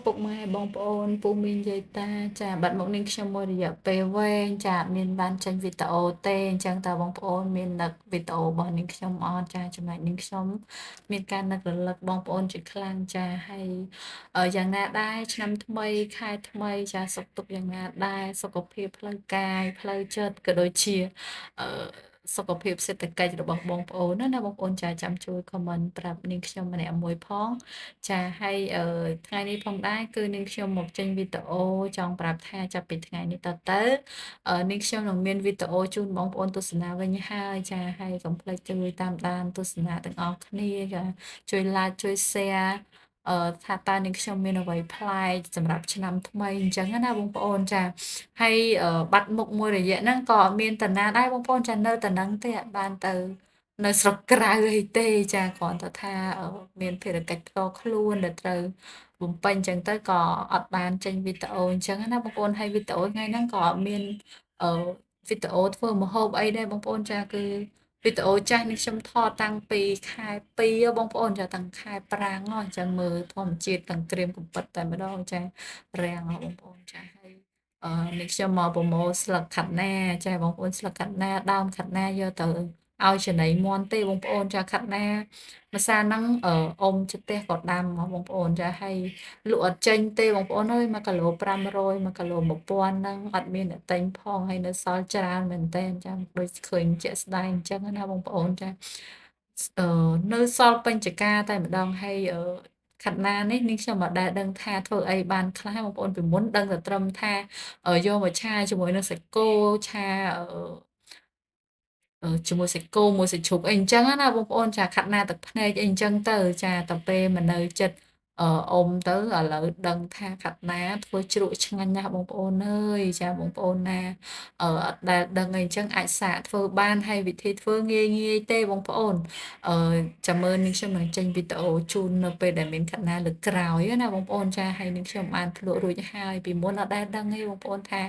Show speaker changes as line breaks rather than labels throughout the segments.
ពុកម៉ែបងប្អូនពូមីងយាយតាចាបាត់មកនាងខ្ញុំមួយរយៈពេលវែងចាមានបានចេញវីដេអូទេអញ្ចឹងតើបងប្អូនមាននឹកវីដេអូរបស់នាងខ្ញុំអត់ចាចំណែកនាងខ្ញុំមានការនឹករលឹកបងប្អូនជាខ្លាំងចាហើយយ៉ាងណាដែរឆ្នាំថ្មីខែថ្មីចាសុខទុក្ខយ៉ាងណាដែរសុខភាពផ្លូវកាយផ្លូវចិត្តក៏ដូចជាអឺសុខភាពសេដ្ឋកិច្ចរបស់បងប្អូនណាបងប្អូនចាចាំជួយខមមិនប្រាប់នាងខ្ញុំម្នាក់មួយផងចាហើយថ្ងៃនេះផងដែរគឺនាងខ្ញុំមកចេញវីដេអូចង់ប្រាប់ថាចាប់ពីថ្ងៃនេះតទៅនាងខ្ញុំនឹងមានវីដេអូជូនបងប្អូនទស្សនាវិញហើយចាហើយកុំភ្លេចជួយតាមដានទស្សនាទាំងអស់គ្នាចាជួយ like ជួយ share ថាតើនាងខ្ញុំមានអ្វីប្លែកសម្រាប់ឆ្នាំថ្មីអញ្ចឹងណាបងប្អូនចាហើយបាត់មុខមួយរយៈហ្នឹងក៏អត់មានតាណាដែរបងប្អូនចានៅតែហ្នឹងទេអត់បានទៅនៅស្រុកក្រៅអីទេចាគ្រាន់តែថាមានភារកិច្ចផ្ទាល់ខ្លួនដែលត្រូវបំពេញអញ្ចឹងទៅក៏អត់បានចេញវីដេអូអញ្ចឹងណាបងប្អូនហើយវីដេអូថ្ងៃហ្នឹងក៏អត់មានអឺវីដេអូធ្វើម្ហូបអីដែរបងប្អូនចាគឺវីដេអូចាស់នេះខ្ញុំថតតាំងពីខែ2បងប្អូនចាតាំងខែប្រាំងអញ្ចឹងមើលធម្មជាតិទាំងក្រៀមកំពិតតែម្ដងចារាំងបងប្អូនចាហើយនេះខ្ញុំមកប្រមូលស្លឹកខាត់ណាចាបងប្អូនស្លឹកខាត់ណាដើមខាត់ណាយកទៅឲ្យចំណីមាន់ទេបងប្អូនចាខាត់ណាម្សាហ្នឹងអ៊ំជិតផ្ទះក៏ដាំមកបងប្អូនចាហើយលក់អត់ចេញទេបងប្អូនអើយ1គីឡូ500 1គីឡូ1000ហ្នឹងអត់មានអ្នកទិញផងហើយនៅសល់ច្រើនមែនទែនចាដូចឃើញជាក់ស្ដែងអញ្ចឹងណាបងប្អូនចានៅសល់ពេញចការតែម្ដងហើយខាត់ណានេះនាងខ្ញុំអត់ដែលដឹងថាធ្វើអីបានខ្លះបងប្អូនពីមុនដឹងតែត្រឹមថាយកមកឆាជាមួយនឹងសាច់គោឆាជាមួយសាច់គោមួយសាច់ជ្រូកអីអញ្ចឹងណាបងប្អូនចាខាត់ណាទឹកភ្នែកអីអញ្ចឹងទៅចាតែពេលមកនៅជិតអ៊ំទៅឥឡូវដឹងថាខាត់ណាធ្វើជ្រក់ឆ្ងាញ់ណាស់បងប្អូនអើយចាបងប្អូនណាអត់ដែលដឹងអីអញ្ចឹងអាចសាកធ្វើបានហើយវិធីធ្វើងាយងាយទេបងប្អូនចាំមើលនាងខ្ញុំនឹងចេញវីដេអូជូននៅពេលដែលមានខាត់ណាលើកក្រោយណាបងប្អូនចាហើយនាងខ្ញុំបានភ្លក់រួចហើយពីមុនអត់ដែលដឹងទេបងប្អូនថា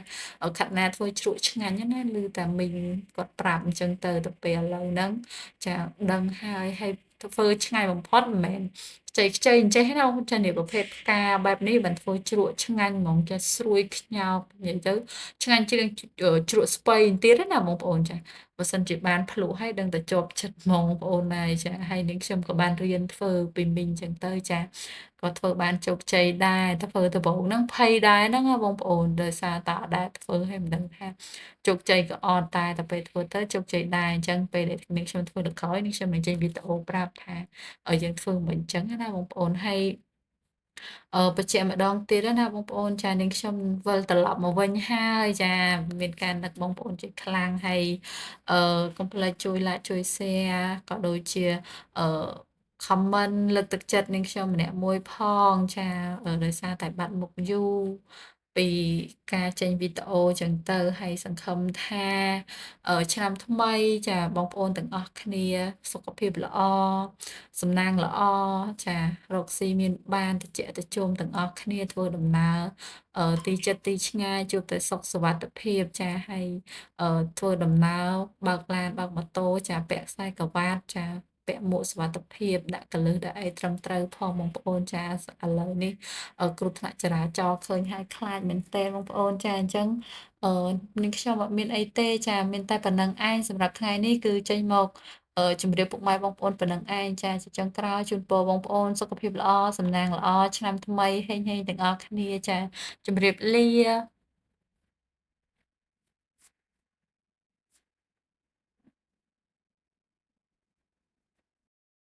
ខាត់ណាធ្វើជ្រក់ឆ្ងាញ់ណាឮតែមីងគាត់ប្រាប់អញ្ចឹងទៅពេលឥឡូវហ្នឹងចាដឹងហើយធ្វើឆ្ងាញ់បំផុតមិនមែនខ្ចីអញ្ចេះណាបងចានេះប្រភេទផ្កាបែបនេះបានធ្វើជ្រក់ឆ្ងាញ់ហ្មងចាស្រួយខ្ញោកនិយាយទៅឆ្ងាញ់ជាងជ្រក់ស្ពៃទៀតណាបងប្អូនចាបើសិនជាបានភ្លក់ហើយដឹងតែជាប់ចិត្តហ្មងបងប្អូនណាចាហើយនាងខ្ញុំក៏បានរៀនធ្វើពីមីងអញ្ចឹងទៅចាក៏ធ្វើបានជោគជ័យដែរតែធ្វើដំបូងហ្នឹងភ័យដែរហ្នឹងណាបងប្អូនដោយសារតែអត់ដែលធ្វើហើយមិនដឹងថាជោគជ័យក៏អត់តែពេលធ្វើទៅជោគជ័យដែរអញ្ចឹងពេលដែលនាងខ្ញុំធ្វើលើកក្រោយនាងខ្ញុំនឹងចេញវីដេអូប្រាប់ថាយើងធ្វើមិនអញ្ចឹងណាបងប្អូនហើយបញ្ជាក់ម្ដងទៀតណាបងប្អូនចានាងខ្ញុំវិលត្រឡប់មកវិញហើយចាមានការនឹកបងប្អូនជាខ្លាំងហើយកុំភ្លេចជួយ like ជួយ share ក៏ដូចជាអឺ comment លើកទឹកចិត្តនាងខ្ញុំម្នាក់មួយផងចាដោយសារតែបាត់មុខយូរពីការចេញវីដេអូចឹងទៅហើយសង្ឃឹមថាឆ្នាំថ្មីចាបងប្អូនទាំងអស់គ្នាសុខភាពល្អសំណាងល្អចារកស៊ីមានបានត្រជាក់ត្រជុំទាំងអស់គ្នាធ្វើដំណើរទីជិតទីឆ្ងាយជួបតែសុខសុវត្ថិភាពចាហើយធ្វើដំណើរបើកឡានបើកម៉ូតូចាពាក់ខ្សែក្រវ៉ាត់ចាពាក់មួកសុវត្ថិភាពដាក់កន្លឹះដាក់អីត្រឹមត្រូវផងបងប្អូនចាឥឡូវនេះគ្រោះថ្នាក់ចរាចរណ៍ឃើញហើយខ្លាចមែនទែនបងប្អូនចាអញ្ចឹងអឺនាងខ្ញុំអត់មានអីទេចាមានតែប៉ុណ្្នឹងឯងសម្រាប់ថ្ងៃនេះគឺចេញមកជម្រាបពុកម៉ែបងប្អូនប៉ុណ្្នឹងឯងចាជាចុងក្រោយជូនពរបងប្អូនសុខភាពល្អសំណាងល្អឆ្នាំថ្មីហេងៗទាំងអស់គ្នាចាជម្រាបលា